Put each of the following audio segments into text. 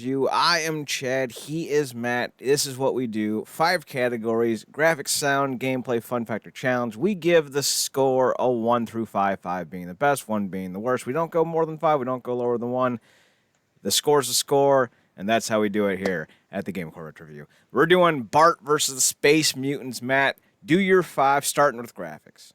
You. I am Chad. He is Matt. This is what we do. 5 categories: graphics, sound, gameplay, fun factor, challenge. We give the score a 1 through 5, 5 being the best, 1 being the worst. We don't go more than 5, we don't go lower than 1. The score's a score, and that's how we do it here at the GameCorp Review. We're doing Bart versus the Space Mutants. Matt, do your 5, starting with graphics.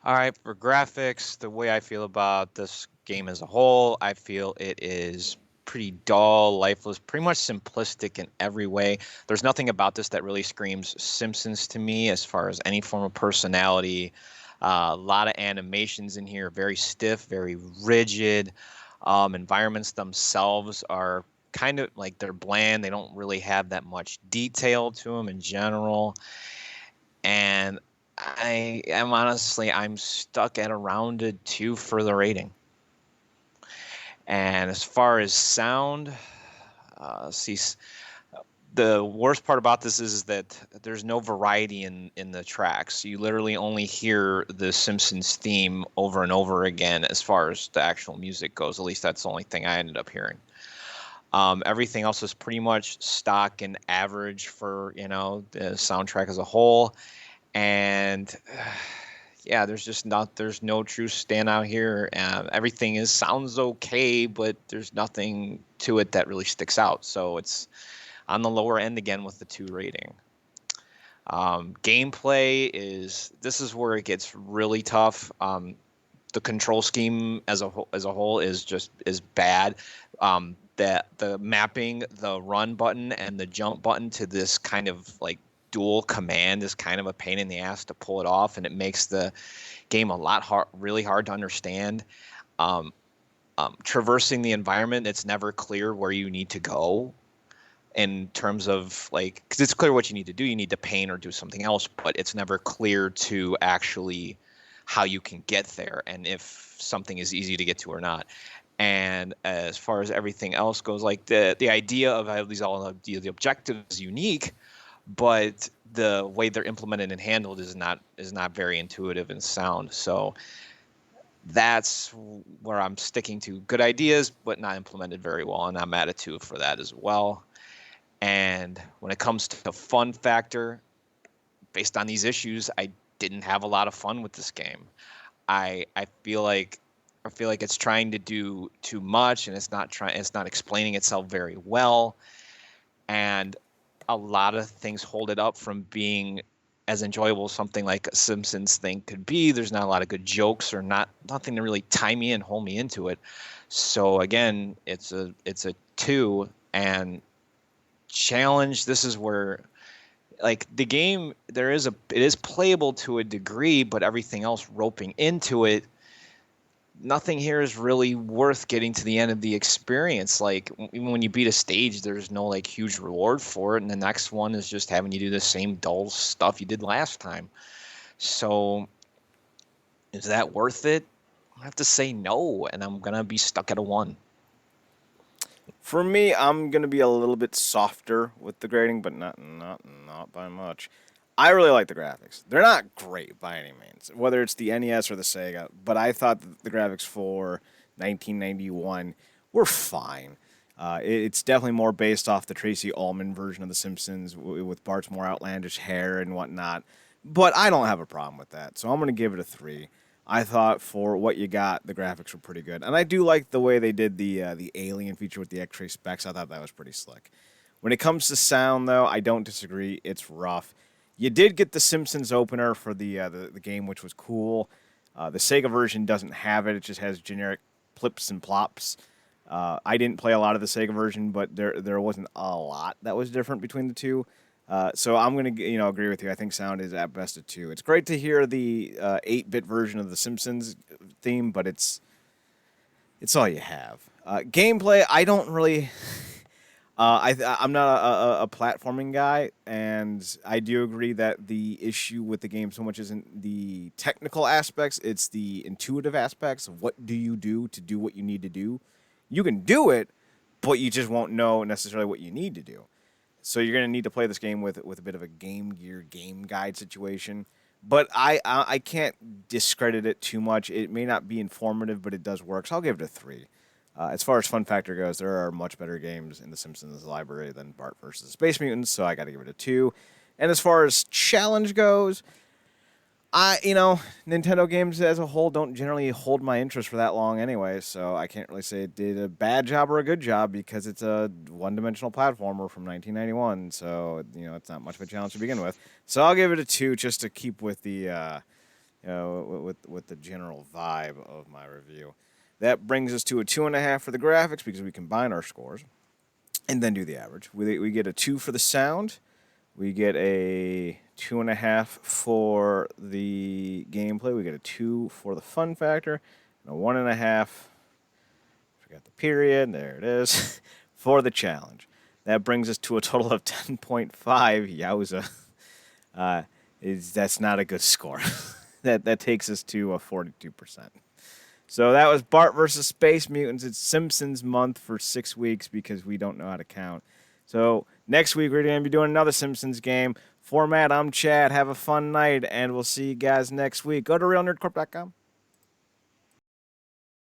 All right, for graphics, the way I feel about this game as a whole, I feel it is pretty dull, lifeless, pretty much simplistic in every way. There's nothing about this that really screams Simpsons to me as far as any form of personality. A lot of animations in here, very stiff, very rigid. Environments themselves are kind of like they're bland. They don't really have that much detail to them in general. And I'm stuck at around a 2 for the rating. And as far as sound, see, the worst part about this is that there's no variety in the tracks. You literally only hear the Simpsons theme over and over again as far as the actual music goes. At least that's the only thing I ended up hearing. Everything else is pretty much stock and average for the soundtrack as a whole. And yeah, there's no true standout here. Everything sounds okay, but there's nothing to it that really sticks out. So it's on the lower end again with the 2 rating. Gameplay this is where it gets really tough. The control scheme as a whole is bad. That the mapping the run button and the jump button to this kind of like dual command is kind of a pain in the ass to pull it off, and it makes the game really hard to understand. Traversing the environment, it's never clear where you need to go in terms of because it's clear what you need to do. You need to paint or do something else, but it's never clear to actually how you can get there and if something is easy to get to or not. And as far as everything else goes, like the idea of how the objective is unique, but the way they're implemented and handled is not very intuitive and sound. So that's where I'm sticking to good ideas, but not implemented very well, and I'm at a 2 for that as well. And when it comes to the fun factor, based on these issues, I didn't have a lot of fun with this game. I feel like it's trying to do too much, and it's not explaining itself very well. And a lot of things hold it up from being as enjoyable as something like a Simpsons thing could be. There's not a lot of good jokes or nothing to really tie me and hold me into it. So again, it's a 2. And challenge, this is where like the game it is playable to a degree, but everything else roping into it, nothing here is really worth getting to the end of the experience. Like even when you beat a stage, there's no like huge reward for it, and the next one is just having you do the same dull stuff you did last time. So is that worth it? I have to say no, and I'm gonna be stuck at a 1. For me, I'm gonna be a little bit softer with the grading, but not by much. I really like the graphics. They're not great by any means, whether it's the NES or the Sega. But I thought the graphics for 1991 were fine. It's definitely more based off the Tracy Ullman version of The Simpsons with Bart's more outlandish hair and whatnot. But I don't have a problem with that, so I'm gonna give it a 3. I thought for what you got, the graphics were pretty good, and I do like the way they did the alien feature with the X-ray specs. I thought that was pretty slick. When it comes to sound, though, I don't disagree. It's rough. You did get the Simpsons opener for the game, which was cool. The Sega version doesn't have it; it just has generic plips and plops. I didn't play a lot of the Sega version, but there wasn't a lot that was different between the two. So I'm gonna agree with you. I think sound is at best a 2. It's great to hear the 8-bit version of the Simpsons theme, but it's all you have. Gameplay, I don't really. I'm not a platforming guy, and I do agree that the issue with the game so much isn't the technical aspects; it's the intuitive aspects of what do you do to do what you need to do. You can do it, but you just won't know necessarily what you need to do. So you're going to need to play this game with a bit of a Game Gear game guide situation. But I can't discredit it too much. It may not be informative, but it does work. So I'll give it a 3. As far as fun factor goes, there are much better games in the Simpsons library than Bart versus Space Mutants, so I got to give it a 2. And as far as challenge goes, Nintendo games as a whole don't generally hold my interest for that long anyway, so I can't really say it did a bad job or a good job because it's a one-dimensional platformer from 1991, so, it's not much of a challenge to begin with. So I'll give it a 2 just to keep with the, with the general vibe of my review. That brings us to a 2.5 for the graphics because we combine our scores and then do the average. We get a 2 for the sound. We get a 2.5 for the gameplay. We get a 2 for the fun factor. And a 1.5. Forgot the period. There it is. For the challenge. That brings us to a total of 10.5. Yowza. That's not a good score. that takes us to a 42%. So that was Bart versus Space Mutants. It's Simpsons month for 6 weeks because we don't know how to count. So next week we're going to be doing another Simpsons game. For Matt, I'm Chad. Have a fun night, and we'll see you guys next week. Go to realnerdcorp.com.